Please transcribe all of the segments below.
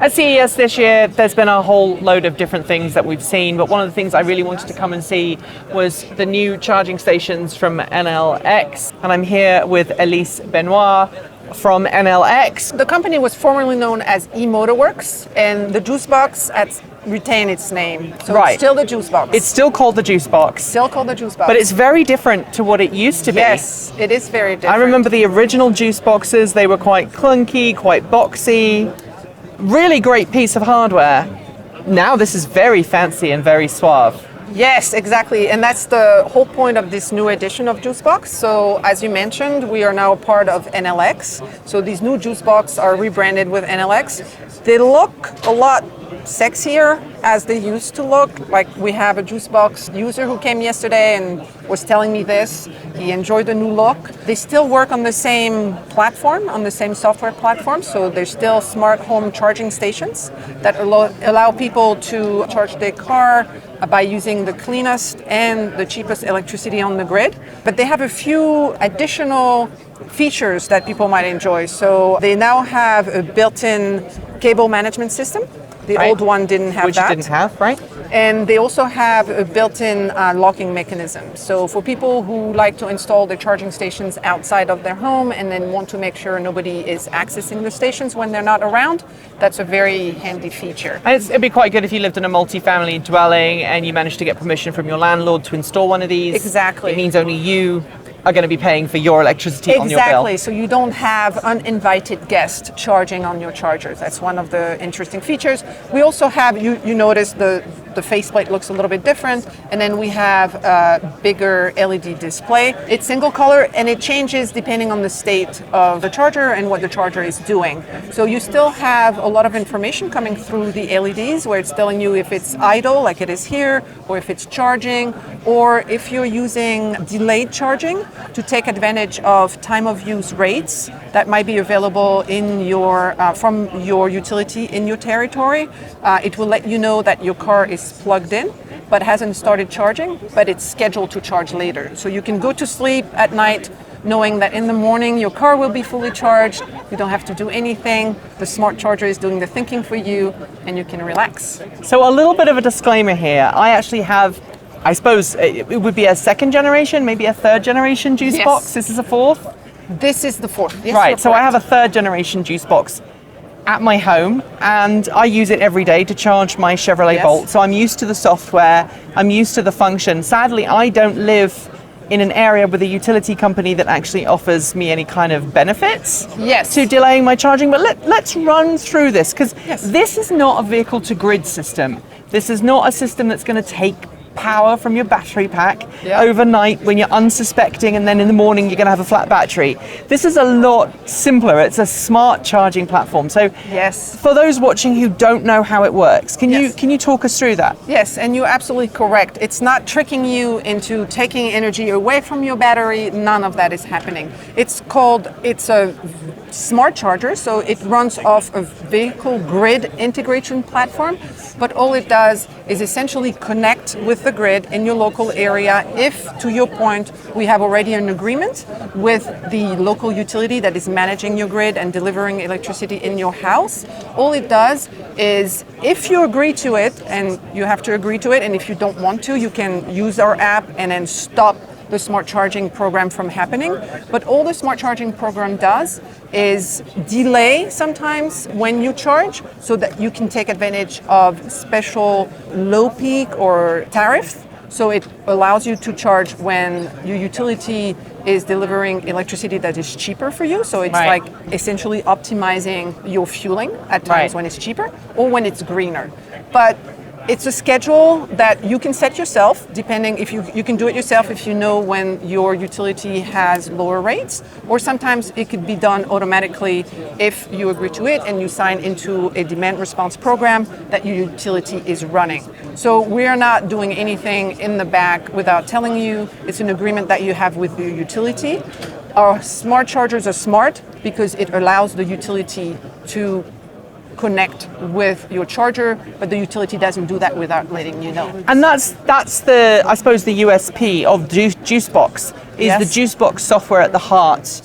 At CES this year, there's been a whole load of different things that we've seen, but one of the things I really wanted to come and see was the new charging stations from Enel X. And I'm here with Élise Benoît from Enel X. The company was formerly known as eMotorworks, and the Juicebox has retained its name. So Right. It's still the Juicebox. It's still called the Juicebox, still called the Juicebox. but it's very different to what it used to be. Yes, it is very different. I remember the original Juiceboxes, they were quite clunky, quite boxy. Really great piece of hardware. Now this is very fancy and very suave. Yes, exactly. And that's the whole point of this new edition of Juicebox. So as you mentioned, we are now part of Enel X. So these new Juicebox are rebranded with Enel X. They look a lot sexier as they used to look. Like we have a Juicebox user who came yesterday and was telling me this. He enjoyed the new look. They still work on the same platform, on the same software platform. So they're still smart home charging stations that allow people to charge their car by using the cleanest and the cheapest electricity on the grid. But they have a few additional features that people might enjoy. So they now have a built-in cable management system. The Right. old one didn't have Which that. it didn't have, right? And they also have a built-in locking mechanism. So for people who like to install their charging stations outside of their home and then want to make sure nobody is accessing the stations when they're not around, that's a very handy feature. And it'd be quite good if you lived in a multi-family dwelling and you managed to get permission from your landlord to install one of these. Exactly. It means only you are going to be paying for your electricity on your bill. Exactly. So you don't have uninvited guests charging on your chargers. That's one of the interesting features. We also have, you notice the faceplate looks a little bit different, and then we have a bigger LED display. It's single color and it changes depending on the state of the charger and what the charger is doing. So you still have a lot of information coming through the LEDs where it's telling you if it's idle like it is here, or if it's charging, or if you're using delayed charging to take advantage of time of use rates that might be available in your from your utility in your territory. It will let you know that your car is plugged in but hasn't started charging, but it's scheduled to charge later. So you can go to sleep at night knowing that in the morning your car will be fully charged. You don't have to do anything. The smart charger is doing the thinking for you and you can relax. So a little bit of a disclaimer here. I actually have, I suppose it would be a second generation, maybe a third generation Juicebox. Yes. This is a fourth? This is the fourth. Yes, Right, you're so I have correct. a third generation Juicebox at my home and I use it every day to charge my Chevrolet Yes. Bolt. So I'm used to the software, I'm used to the function. Sadly, I don't live in an area with a utility company that actually offers me any kind of benefits Yes. to delaying my charging. But let's run through this, because Yes. this is not a vehicle to grid system. This is not a system that's going to take power from your battery pack Yeah. overnight when you're unsuspecting, and then in the morning you're going to have a flat battery. This is a lot simpler. It's a smart charging platform. So Yes. for those watching who don't know how it works, can Yes. you talk us through that? Yes, and you're absolutely correct. It's not tricking you into taking energy away from your battery. None of that is happening. It's a smart charger, so it runs off a vehicle grid integration platform, but all it does is essentially connect with the grid in your local area if, to your point, we have already an agreement with the local utility that is managing your grid and delivering electricity in your house. All it does is, if you agree to it, and you have to agree to it, and if you don't want to, you can use our app and then stop the smart charging program from happening. But all the smart charging program does is delay sometimes when you charge so that you can take advantage of special low peak or tariff. So it allows you to charge when your utility is delivering electricity that is cheaper for you. So it's Right. like essentially optimizing your fueling at times Right. when it's cheaper or when it's greener. But it's a schedule that you can set yourself, depending if you can do it yourself if you know when your utility has lower rates, or sometimes it could be done automatically if you agree to it and you sign into a demand response program that your utility is running. So we are not doing anything in the back without telling you. It's an agreement that you have with your utility. Our smart chargers are smart because it allows the utility to connect with your charger, but the utility doesn't do that without letting you know. And that's the, I suppose, the USP of Juicebox is Yes. the Juicebox software at the heart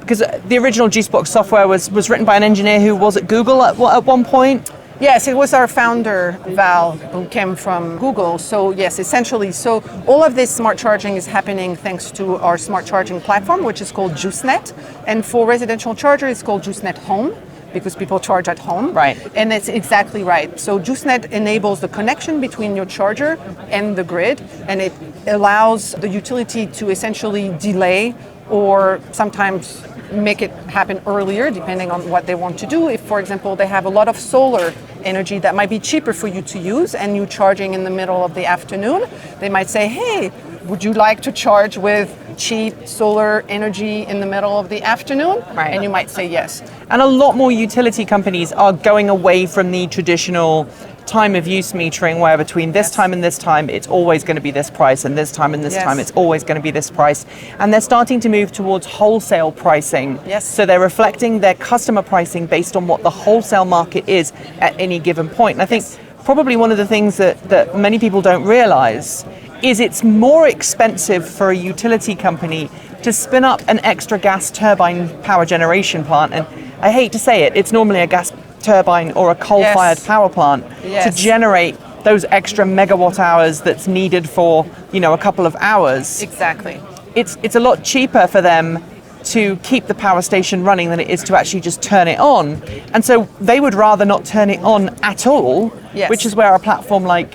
because the original Juicebox software was written by an engineer who was at Google at one point. Yes, it was our founder, Val, who came from Google. So yes, essentially, so all of this smart charging is happening thanks to our smart charging platform, which is called JuiceNet. And for residential chargers, it's called JuiceNet Home, because people charge at home. Right. And that's exactly right. So JuiceNet enables the connection between your charger and the grid, and it allows the utility to essentially delay or sometimes make it happen earlier, depending on what they want to do. If, for example, they have a lot of solar energy that might be cheaper for you to use and you're charging in the middle of the afternoon, they might say, hey, would you like to charge with cheap solar energy in the middle of the afternoon? Right. And you might say yes. And a lot more utility companies are going away from the traditional time of use metering, where between this time and this time it's always going to be this price, and this time and this time it's always going to be this price. And they're starting to move towards wholesale pricing. Yes. So they're reflecting their customer pricing based on what the wholesale market is at any given point. And I think probably one of the things that many people don't realize is it's more expensive for a utility company to spin up an extra gas turbine power generation plant. And I hate to say it, it's normally a gas turbine or a coal-fired power plant to generate those extra megawatt hours that's needed for, a couple of hours. Exactly. It's a lot cheaper for them to keep the power station running than it is to actually just turn it on. And so they would rather not turn it on at all, which is where a platform like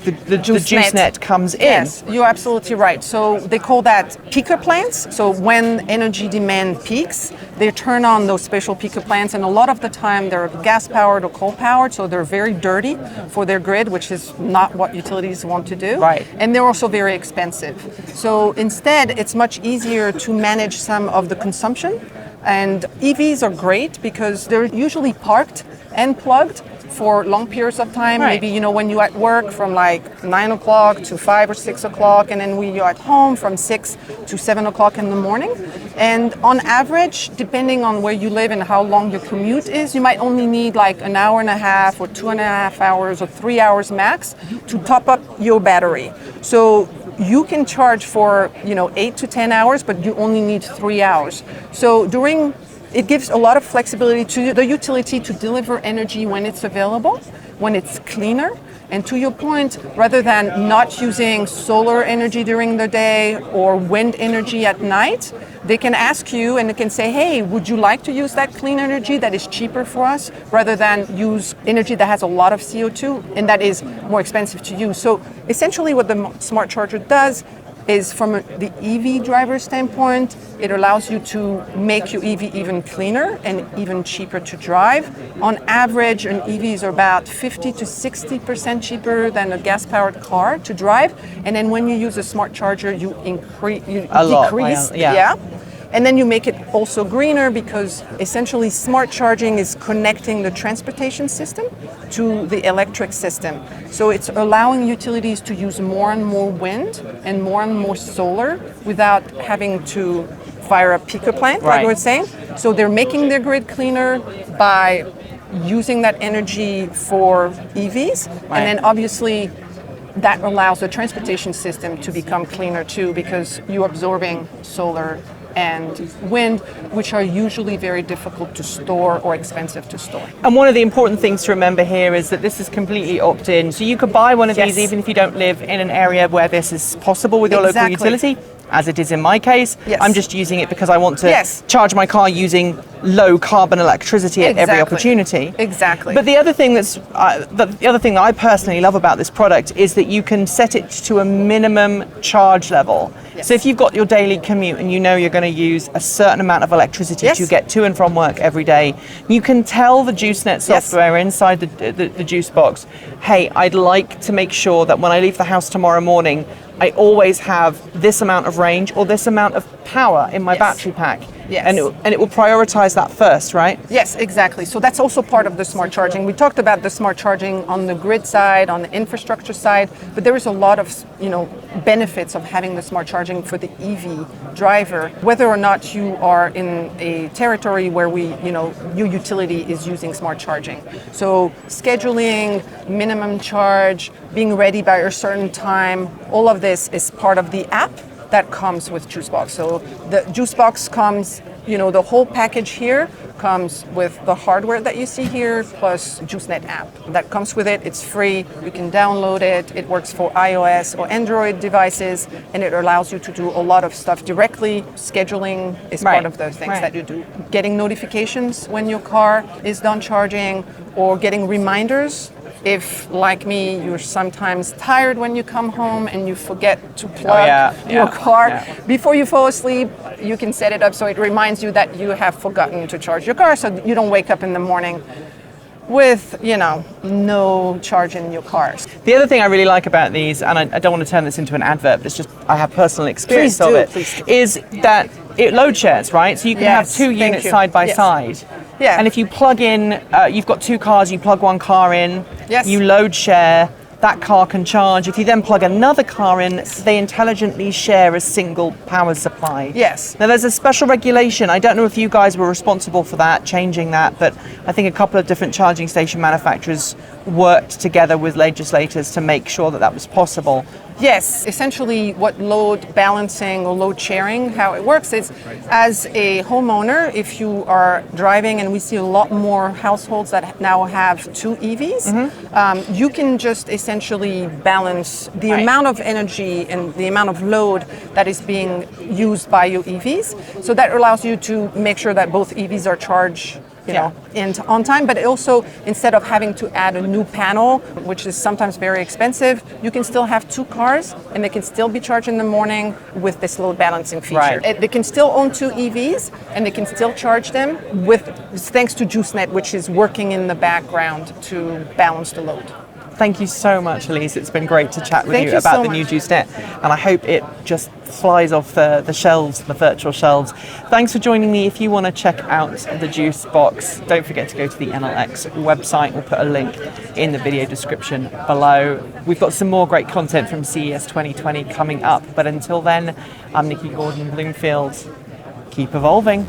the JuiceNet comes in. Yes, you're absolutely right. So they call that peaker plants. So when energy demand peaks, they turn on those special peaker plants, and a lot of the time they're gas powered or coal powered, so they're very dirty for their grid, which is not what utilities want to do. Right. And they're also very expensive. So instead, it's much easier to manage some of the consumption. And EVs are great because they're usually parked and plugged for long periods of time. Right. Maybe, when you're at work from like 9 o'clock to 5 or 6 o'clock, and then when you're at home from 6 to 7 o'clock in the morning. And on average, depending on where you live and how long your commute is, you might only need like an hour and a half or 2.5 hours or 3 hours max to top up your battery. So you can charge for 8 to 10 hours, but you only need 3 hours. So it gives a lot of flexibility to the utility to deliver energy when it's available, when it's cleaner. And to your point, rather than not using solar energy during the day or wind energy at night, they can ask you and they can say, hey, would you like to use that clean energy that is cheaper for us rather than use energy that has a lot of CO2 and that is more expensive to use? So essentially what the smart charger does is, from the EV driver standpoint, it allows you to make your EV even cleaner and even cheaper to drive. On average, an EV is about 50 to 60% cheaper than a gas-powered car to drive. And then when you use a smart charger, you decrease. And then you make it also greener because essentially smart charging is connecting the transportation system to the electric system. So it's allowing utilities to use more and more wind and more solar without having to fire a peaker plant, like we were saying. So they're making their grid cleaner by using that energy for EVs. And then obviously that allows the transportation system to become cleaner too, because you're absorbing solar and wind, which are usually very difficult to store or expensive to store. And one of the important things to remember here is that this is completely opt-in. So you could buy one of these even if you don't live in an area where this is possible with your local utility, as it is in my case. I'm just using it because I want to charge my car using low carbon electricity at every opportunity. But the other thing that I personally love about this product is that you can set it to a minimum charge level. So if you've got your daily commute and you know you're going to use a certain amount of electricity to get to and from work every day, you can tell the JuiceNet software inside the Juicebox, hey, I'd like to make sure that when I leave the house tomorrow morning, I always have this amount of range or this amount of power in my battery pack. And it will prioritize that first, right? Yes, exactly. So that's also part of the smart charging. We talked about the smart charging on the grid side, on the infrastructure side, but there is a lot of benefits of having the smart charging for the EV driver, whether or not you are in a territory where your utility is using smart charging. So scheduling, minimum charge, being ready by a certain time, all of this is part of the app that comes with Juicebox. So the Juicebox comes, the whole package here comes with the hardware that you see here, plus JuiceNet app. That comes with it. It's free. You can download it. It works for iOS or Android devices, and it allows you to do a lot of stuff directly. Scheduling is part of the things that you do. Getting notifications when your car is done charging, or getting reminders. If, like me, you're sometimes tired when you come home and you forget to plug your car before you fall asleep, you can set it up so it reminds you that you have forgotten to charge your car, so you don't wake up in the morning with, no charge in your cars. The other thing I really like about these, and I don't want to turn this into an advert, but it's just I have personal experience Please of do. it, is that it load shares, right? So you can have two units side by side. Yeah. And if you plug in, you've got two cars, you plug one car in, you load share, that car can charge. If you then plug another car in, they intelligently share a single power supply. Yes. Now there's a special regulation. I don't know if you guys were responsible for that, changing that, but I think a couple of different charging station manufacturers worked together with legislators to make sure that that was possible. Yes, essentially what load balancing or load sharing, how it works is, as a homeowner, if you are driving, and we see a lot more households that now have two EVs, you can just essentially balance the amount of energy and the amount of load that is being used by your EVs. So that allows you to make sure that both EVs are charged and on time, but also, instead of having to add a new panel, which is sometimes very expensive, you can still have two cars and they can still be charged in the morning with this load balancing feature. They can still own two EVs and they can still charge them thanks to JuiceNet, which is working in the background to balance the load. Thank you so much, Élise. It's been great to chat with you about the new JuiceNet, and I hope it just flies off the shelves, the virtual shelves. Thanks for joining me. If you want to check out the Juicebox, don't forget to go to the Enel X website. We'll put a link in the video description below. We've got some more great content from CES 2020 coming up, but until then, I'm Nikki Gordon-Bloomfield. Keep evolving.